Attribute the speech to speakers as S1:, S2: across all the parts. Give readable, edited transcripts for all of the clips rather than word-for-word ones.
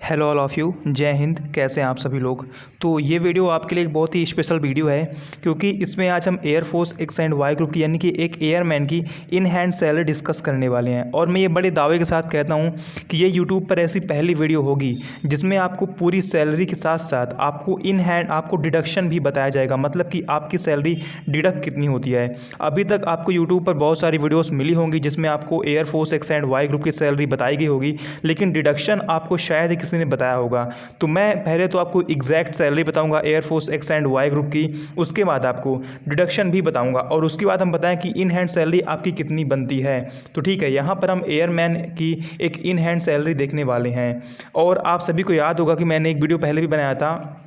S1: Hello all of you, जय हिंद। कैसे हैं आप सभी लोग। तो ये वीडियो आपके लिए एक बहुत ही स्पेशल वीडियो है, क्योंकि इसमें आज हम air force X and Y group की यानी कि एक एयरमैन की इन हैंड सैलरी डिस्कस करने वाले हैं। और मैं ये बड़े दावे के साथ कहता हूँ कि ये यूट्यूब पर ऐसी पहली वीडियो होगी जिसमें आपको पूरी सैलरी के साथ साथ आपको इन हैंड आपको डिडक्शन भी बताया जाएगा, मतलब कि आपकी सैलरी डिडक्ट कितनी होती है। अभी तक आपको यूट्यूब पर बहुत सारी वीडियोज़ मिली होंगी जिसमें आपको air force X and Y group की सैलरी बताई गई होगी, लेकिन डिडक्शन आपको शायद ही किसी ने बताया होगा। तो मैं पहले तो आपको एग्जैक्ट सैलरी बताऊंगा air force X and Y group की, उसके बाद आपको डिडक्शन भी बताऊंगा और उसके बाद हम बताएं कि इन हैंड सैलरी आपकी कितनी बनती है। तो ठीक है, यहाँ पर हम एयरमैन की एक इन हैंड सैलरी देखने वाले हैं। और आप सभी को याद होगा कि मैंने एक वीडियो पहले भी बनाया था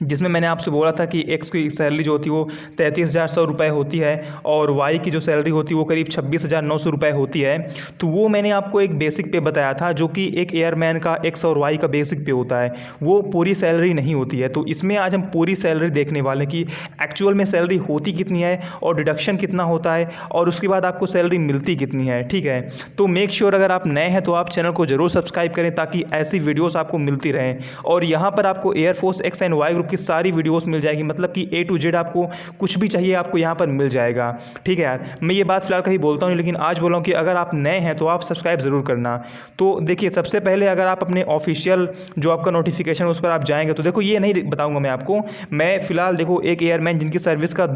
S1: जिसमें मैंने आपसे बोला था कि एक्स की सैलरी जो होती है वो 33,100 रुपये होती है और वाई की जो सैलरी होती है वो करीब 26,900 रुपये होती है। तो वो मैंने आपको एक बेसिक पे बताया था, जो कि एक एयरमैन का एक्स और वाई का बेसिक पे होता है, वो पूरी सैलरी नहीं होती है। तो इसमें आज हम पूरी सैलरी देखने वाले हैं कि एक्चुअल में सैलरी होती कितनी है और डिडक्शन कितना होता है और उसके बाद आपको सैलरी मिलती कितनी है। ठीक है, तो मेक श्योर अगर आप नए हैं तो आप चैनल को जरूर सब्सक्राइब करें ताकि ऐसी वीडियोज़ आपको मिलती रहें। और यहाँ पर आपको एयरफोर्स एक्स एंड वाई की सारी वीडियोस मिल जाएगी, मतलब कि A to Z आपको कुछ भी चाहिए आपको यहाँ पर मिल जाएगा। ठीक है यार, मैं ये बात फिलहाल कहीं बोलता हूँ लेकिन आज बोल रहा हूँ कि अगर आप नए हैं तो आप सब्सक्राइब ज़रूर करना। तो देखिए, सबसे पहले अगर आप अपने ऑफिशियल जो आपका नोटिफिकेशन उस पर आप जाएंगे तो देखो ये नहीं बताऊँगा मैं आपको। मैं फिलहाल देखो एक एयरमैन जिनकी सर्विस का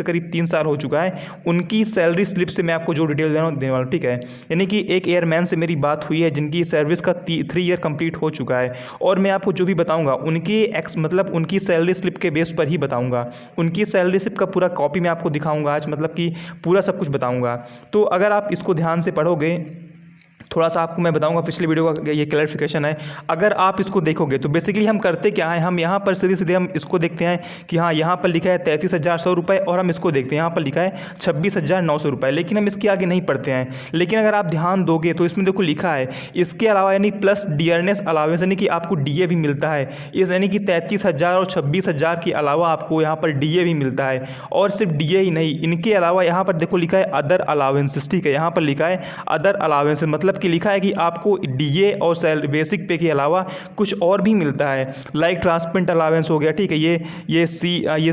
S1: करीब 3 साल हो चुका है, उनकी सैलरी स्लिप से मैं आपको जो डिटेल देने वाला हूँ। ठीक है, यानी कि एक एयरमैन से मेरी बात हुई है जिनकी सर्विस का 3 ईयर कंप्लीट हो चुका है, और मैं आपको जो भी बताऊँगा उनकी मतलब उनकी सैलरी स्लिप के बेस पर ही बताऊंगा। उनकी सैलरी स्लिप का पूरा कॉपी मैं आपको दिखाऊंगा आज, मतलब कि पूरा सब कुछ बताऊंगा। तो अगर आप इसको ध्यान से पढ़ोगे, थोड़ा सा आपको मैं बताऊंगा, पिछले वीडियो का ये क्लैरिफिकेशन है। अगर आप इसको देखोगे तो बेसिकली हम करते क्या है, हम यहाँ पर सीधे सीधे हम इसको देखते हैं कि हाँ यहाँ पर लिखा है 33,100 रुपये, और हम इसको देखते हैं यहाँ पर लिखा है 26,900 रुपये, लेकिन हम इसके आगे नहीं पढ़ते हैं। लेकिन अगर आप ध्यान दोगे तो इसमें देखो लिखा है इसके अलावा यानी प्लस डियरनेस अलावेंस, यानी कि आपको DA भी मिलता है इस, यानी कि 33,000 और 26,000 के अलावा आपको यहाँ पर DA भी मिलता है। और सिर्फ DA ही नहीं, इनके अलावा यहाँ पर देखो लिखा है अदर अलावेंसेस। ठीक है, यहाँ पर लिखा है अदर अलावेंसेस, मतलब कि लिखा है कि आपको DA और सैलरी बेसिक पे के अलावा कुछ और भी मिलता है, लाइक ट्रांसपेरेंट अलावेंस हो गया। ठीक है, ये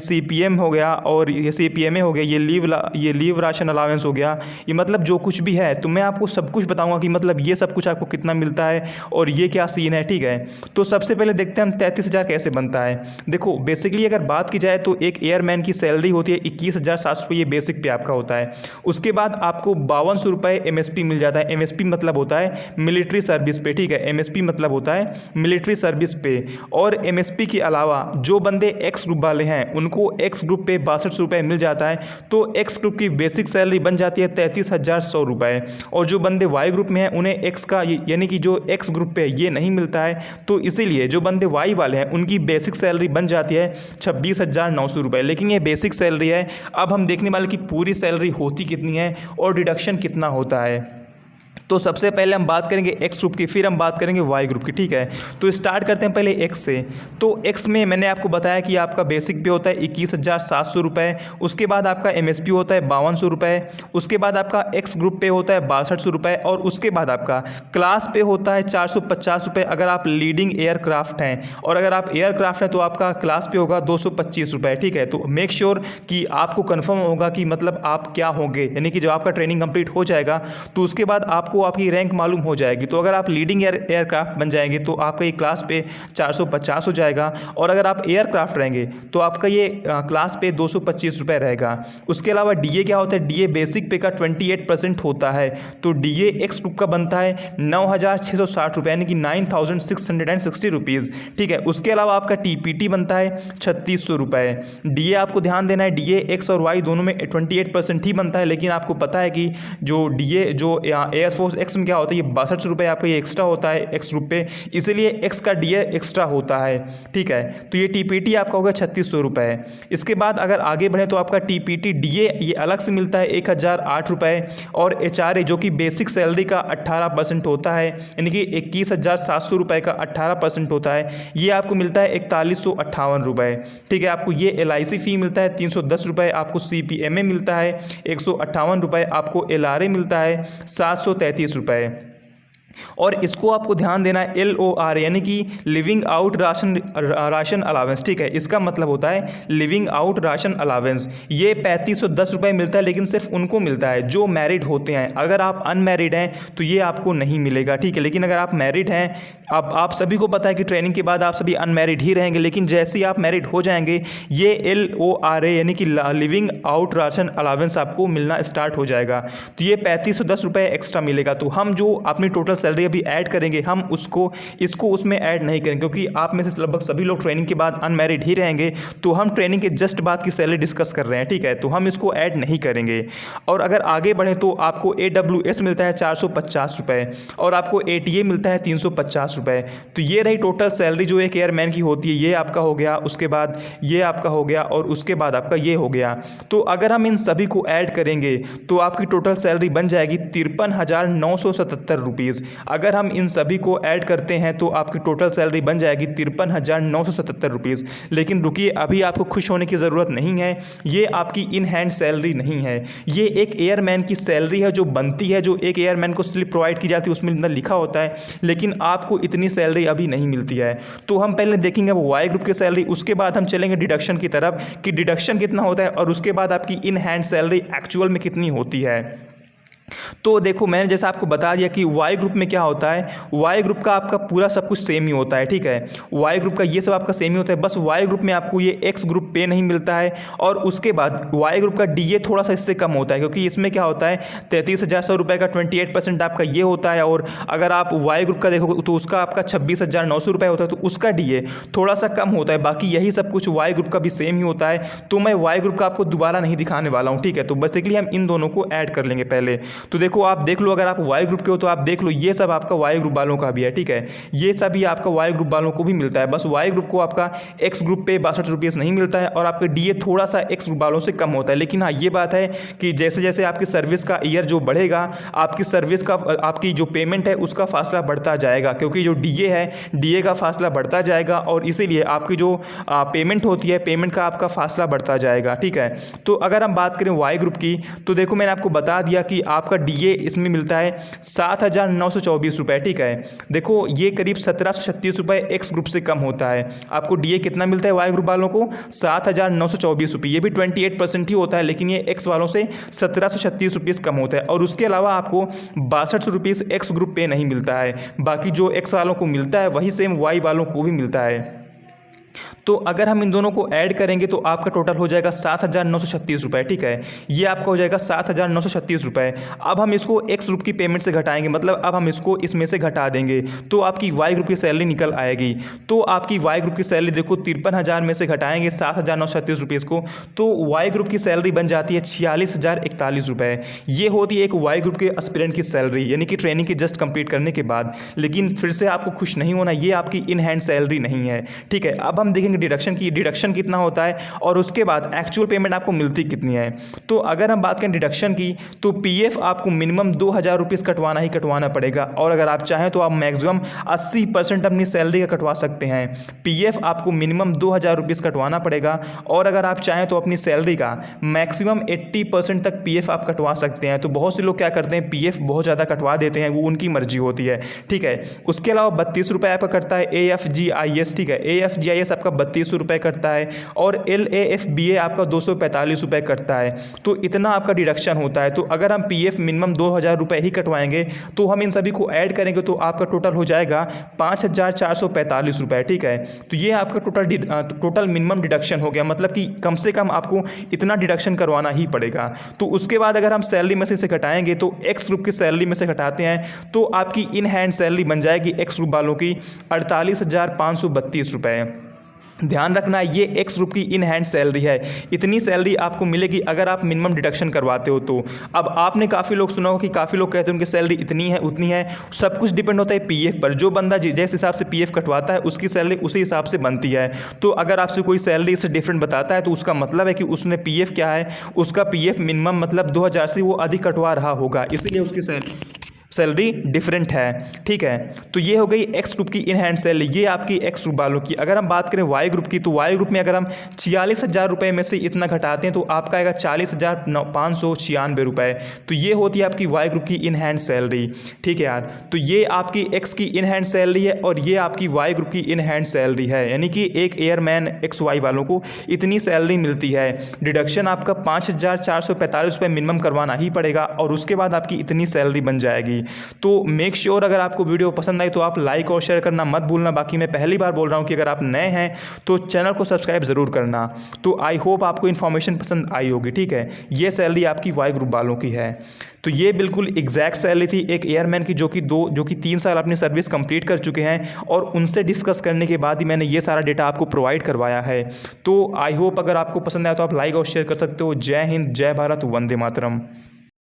S1: CPM हो गया और ये CPMA हो गया, ये लीव राशन अलावेंस हो गया, ये मतलब जो कुछ भी है। तो मैं आपको सब कुछ बताऊंगा कि मतलब ये सब कुछ आपको कितना मिलता है और ये क्या सीन है। ठीक है, तो सबसे पहले देखते हैं हम 33,000 कैसे बनता है। देखो बेसिकली अगर बात की जाए तो एक एयरमैन की सैलरी होती है 21,700 रुपये, ये बेसिक पे आपका होता है। उसके बाद आपको 5200 रुपये MSP मिल जाता है। MSP मतलब होता है मिलिट्री सर्विस पे। ठीक है, MSP मतलब होता है मिलिट्री सर्विस पे। और MSP के अलावा जो बंदे एक्स ग्रुप वाले हैं उनको एक्स ग्रुप पे 6200 रुपये मिल जाता है, तो एक्स ग्रुप की बेसिक सैलरी बन जाती है 33,100 रुपये। और जो बंदे वाई ग्रुप में हैं उन्हें एक्स का यानी कि जो एक्स ग्रुप पे ये नहीं मिलता है, तो इसीलिए जो बंदे वाई वाले हैं उनकी बेसिक सैलरी बन जाती है 26,900 रुपये। लेकिन ये बेसिक सैलरी है, अब हम देखने वाले कि पूरी सैलरी होती कितनी है और डिडक्शन कितना होता है। तो सबसे पहले हम बात करेंगे एक्स ग्रुप की, फिर हम बात करेंगे वाई ग्रुप की। ठीक है, तो स्टार्ट करते हैं पहले एक्स से। तो एक्स में मैंने आपको बताया कि आपका बेसिक पे होता है 21,700 रुपये, उसके बाद आपका MSP होता है 5200 रुपये, उसके बाद आपका एक्स ग्रुप पे होता है 6200 रुपये, और उसके बाद आपका क्लास पे होता है 450 रुपये अगर आप लीडिंग एयरक्राफ्ट हैं, और अगर आप एयरक्राफ्ट हैं तो आपका क्लास पे होगा 225 रुपये। ठीक है, तो मेक श्योर कि आपको कन्फर्म होगा कि मतलब आप क्या होंगे, यानी कि जब आपका ट्रेनिंग कंप्लीट हो जाएगा तो उसके बाद आपको आपकी रैंक मालूम हो जाएगी। तो अगर आप लीडिंग एयरक्राफ्ट बन जाएंगे तो आपका ये क्लास पे 450 हो जाएगा, और अगर आप एयरक्राफ्ट रहेंगे तो आपका ये क्लास पे 225 रुपये रहेगा। उसके अलावा DA क्या होता है, DA बेसिक पे का 28% होता है, तो DA एक्स ग्रुप का बनता है 9,660 रुपये, यानी कि 9,660 रुपीज़। ठीक है, उसके अलावा आपका TPT बनता है 3,600 रुपये। DA आपको ध्यान देना है, DA एक्स और वाई दोनों में 28% ही बनता है, लेकिन आपको पता है कि जो DA जो एयरफोर्स एक्स में क्या होता है, ये 62 रुपये आपका ये एक्स्ट्रा होता है एक्स ग्रुप पे, इसीलिए एक्स का DA एक्स्ट्रा होता है। ठीक है, तो ये TPT आपका होगा 3,600 रुपये। इसके बाद अगर आगे बढ़े तो आपका TPT DA ये अलग से मिलता है 1,008 रुपये, और HRA जो कि बेसिक सैलरी का 18% होता है, यानी कि 21,700 रुपये का 18% होता है, ये आपको मिलता है 4,158 रुपये। ठीक है, आपको ये LIC फ़ी मिलता है 310 रुपये, आपको CPMA मिलता है 158 रुपये, आपको LRA मिलता है 733 रुपये। और इसको आपको ध्यान देना है LOR यानी कि लिविंग आउट राशन अलावेंस। ठीक है, इसका मतलब होता है लिविंग आउट राशन अलावेंस। ये 3510 रुपये मिलता है, लेकिन सिर्फ उनको मिलता है जो मैरिड होते हैं। अगर आप अनमैरिड हैं तो ये आपको नहीं मिलेगा। ठीक है, लेकिन अगर आप मैरिड हैं, अब आप सभी को पता है कि ट्रेनिंग के बाद आप सभी अनमैरिड ही रहेंगे, लेकिन जैसे ही आप मैरिड हो जाएंगे ये LORA यानी कि लिविंग आउट राशन अलावेंस आपको मिलना स्टार्ट हो जाएगा। तो ये 3510 रुपये एक्स्ट्रा मिलेगा। तो हम जो अपनी टोटल सैलरी अभी ऐड करेंगे, हम इसको उसमें ऐड नहीं करेंगे, क्योंकि आप में से लगभग सभी लोग ट्रेनिंग के बाद अनमैरिड ही रहेंगे। तो हम ट्रेनिंग के जस्ट बाद की सैलरी डिस्कस कर रहे हैं। ठीक है, तो हम इसको ऐड नहीं करेंगे। और अगर आगे बढ़े तो आपको AWS मिलता है 450 रुपये और आपको ATA मिलता है 350 रुपये। तो ये रही टोटल सैलरी जो एक एयरमैन की होती है। ये आपका हो गया, उसके बाद ये आपका हो गया और उसके बाद आपका ये हो गया। तो अगर हम इन सभी को ऐड करेंगे तो आपकी टोटल सैलरी बन जाएगी 53,977 रुपीज़। अगर हम इन सभी को ऐड करते हैं तो आपकी टोटल सैलरी बन जाएगी 53,977 रुपीज़। लेकिन रुकिए, अभी आपको खुश होने की ज़रूरत नहीं है। ये आपकी इन हैंड सैलरी नहीं है, ये एक एयरमैन की सैलरी है जो बनती है, जो एक एयरमैन को स्लिप प्रोवाइड की जाती है, उसमें अंदर लिखा होता है। लेकिन आपको इतनी सैलरी अभी नहीं मिलती है। तो हम पहले देखेंगे अब वाई ग्रुप की सैलरी, उसके बाद हम चलेंगे डिडक्शन की तरफ कि डिडक्शन कितना होता है और उसके बाद आपकी इन हैंड सैलरी एक्चुअल में कितनी होती है। तो देखो, मैंने जैसा आपको बता दिया कि वाई ग्रुप में क्या होता है। वाई ग्रुप का आपका पूरा सब कुछ सेम ही होता है। ठीक है, वाई ग्रुप का ये सब आपका सेम ही होता है। बस वाई ग्रुप में आपको ये एक्स ग्रुप पे नहीं मिलता है। और उसके बाद वाई ग्रुप का DA थोड़ा सा इससे कम होता है, क्योंकि इसमें क्या होता है 33,100 रुपये का 28% आपका ये होता है। और अगर आप वाई ग्रुप का देखोगे तो उसका आपका 26,900 रुपये होता है, तो उसका DA थोड़ा सा कम होता है। बाकी यही सब कुछ वाई ग्रुप का भी सेम ही होता है। तो मैं वाई ग्रुप का आपको दोबारा नहीं दिखाने वाला हूँ। ठीक है, तो बेसिकली हम इन दोनों को ऐड कर लेंगे पहले। तो देखो, आप देख लो, अगर आप वाई ग्रुप के हो तो आप देख लो, ये सब आपका वाई ग्रुप वालों का भी है। ठीक है, ये सभी आपका वाई ग्रुप वालों को भी मिलता है। बस वाई ग्रुप को आपका एक्स ग्रुप पे 62 रुपीज़ नहीं मिलता है और आपका DA थोड़ा सा एक्स ग्रुप वालों से कम होता है। लेकिन हाँ, ये बात है कि जैसे जैसे आपकी सर्विस का ईयर जो बढ़ेगा, आपकी सर्विस का आपकी जो पेमेंट है उसका फासला बढ़ता जाएगा, क्योंकि जो DA है, DA का फासला बढ़ता जाएगा और इसीलिए आपकी जो पेमेंट होती है, पेमेंट का आपका फासला बढ़ता जाएगा। ठीक है, तो अगर हम बात करें वाई ग्रुप की, तो देखो मैंने आपको बता दिया कि आपका DA इसमें मिलता है 7,924 रुपये। ठीक है, देखो ये करीब 1,736 रुपये एक्स ग्रुप से कम होता है। आपको DA कितना मिलता है वाई ग्रुप वालों को? 7,924 रुपये। ये भी 28% ही होता है, लेकिन ये एक्स वालों से 1,736 रुपीज़ कम होता है। और उसके अलावा आपको 62 रुपीज़ एक्स ग्रुप पे नहीं मिलता है। बाकी जो एक्स वालों को मिलता है वही सेम वाई वालों को भी मिलता है। तो अगर हम इन दोनों को ऐड करेंगे तो आपका टोटल हो जाएगा 7,936 रुपये। ठीक है, ये आपका हो जाएगा 7,936 रुपये। अब हम इसको एक्स ग्रुप की पेमेंट से घटाएंगे, मतलब अब हम इसको इसमें से घटा देंगे तो आपकी वाई ग्रुप की सैलरी निकल आएगी। तो आपकी वाई ग्रुप की सैलरी देखो 53,000 में से घटाएंगे 7,936 रुपीज़ को, तो वाई ग्रुप की सैलरी बन जाती है 46,041 रुपये। ये होती है एक वाई ग्रुप के एस्पिरेंट की सैलरी, यानी कि ट्रेनिंग की जस्ट कंप्लीट करने के बाद। लेकिन फिर से आपको खुश नहीं होना, ये आपकी इन हैंड सैलरी नहीं है। ठीक है, अब हम देखेंगे डिडक्शन की, डिडक्शन कितना होता है और उसके बाद एक्चुअल पेमेंट आपको मिलती कितनी है। तो अगर हम बात करें डिडक्शन की, तो PF आपको मिनिमम 2,000 रुपीज़ कटवाना ही कटवाना पड़ेगा। और अगर आप चाहें तो आप मैक्सिमम 80% अपनी सैलरी का कटवा सकते हैं। PF आपको मिनिमम 2,000 रुपीज़ कटवाना पड़ेगा। और अगर आप चाहें तो अपनी सैलरी का मैक्सिमम 80% तक PF आप कटवा सकते हैं। तो बहुत से लोग क्या करते हैं, PF बहुत ज़्यादा कटवा देते हैं, वो उनकी मर्जी होती है। ठीक है, उसके अलावा 32 रुपये आपका करता है AFGIS। ठीक है, AFGIS आपका 32 रुपये करता है और LAFBA आपका 245 रुपये करता है। तो इतना आपका डिडक्शन होता है। तो अगर हम PF मिनिमम 2,000 रुपये ही कटवाएंगे तो हम इन सभी को ऐड करेंगे तो आपका टोटल हो जाएगा 5,445 रुपये। ठीक है, तो ये आपका टोटल मिनिमम डिडक्शन हो गया, मतलब कि कम से कम आपको इतना डिडक्शन करवाना ही पड़ेगा। तो उसके बाद अगर हम सैलरी में से घटाएंगे तो एक्स ग्रुप की सैलरी में से घटाते हैं तो आपकी इन हैंड सैलरी बन जाएगी एक्स ग्रुप वालों की 48,532 रुपये। ध्यान रखना, ये एक्स ग्रुप की इन हैंड सैलरी है। इतनी सैलरी आपको मिलेगी अगर आप मिनिमम डिडक्शन करवाते हो तो। अब आपने काफ़ी लोग सुना हो कि काफ़ी लोग कहते हैं उनकी सैलरी इतनी है उतनी है। सब कुछ डिपेंड होता है PF पर। जो बंदा जिस हिसाब से PF कटवाता है उसकी सैलरी उसी हिसाब से बनती है। तो अगर आपसे कोई सैलरी इससे डिफरेंट बताता है तो उसका मतलब है कि उसने PF क्या है, उसका PF मिनिमम मतलब 2,000 से वो अधिक कटवा रहा होगा, इसीलिए उसकी सैलरी सैलरी डिफरेंट है। ठीक है, तो ये हो गई एक्स ग्रुप की इन हैंड सैलरी, ये आपकी एक्स ग्रुप वालों की। अगर हम बात करें वाई ग्रुप की, तो वाई ग्रुप में अगर हम 46,000 रुपये में से इतना घटाते हैं तो आपका आएगा 40,596 रुपये। तो ये होती है आपकी वाई ग्रुप की इन हैंड सैलरी। ठीक है यार, तो ये आपकी एक्स की इन हैंड सैलरी है और ये आपकी वाई ग्रुप की इन हैंड सैलरी है, यानी कि एक एयरमैन एक्स वाई वालों को इतनी सैलरी मिलती है। डिडक्शन आपका 5,445 रुपये मिनिमम करवाना ही पड़ेगा और उसके बाद आपकी इतनी सैलरी बन जाएगी। तो मेक श्योर अगर आपको वीडियो पसंद आई तो आप लाइक और शेयर करना मत भूलना। बाकी मैं पहली बार बोल रहा हूं कि अगर आप नए हैं तो चैनल को सब्सक्राइब जरूर करना। तो आई होप आपको इन्फॉर्मेशन पसंद आई होगी। ठीक है, ये सैलरी आपकी वाई ग्रुप वालों की है। तो ये बिल्कुल एग्जैक्ट सैलरी थी एक एयरमैन की जो कि 3 साल अपनी सर्विस कंप्लीट कर चुके हैं, और उनसे डिस्कस करने के बाद ही मैंने ये सारा डेटा आपको प्रोवाइड करवाया है। तो आई होप अगर आपको पसंद आया तो आप लाइक और शेयर कर सकते हो। जय हिंद, जय भारत, वंदे मातरम।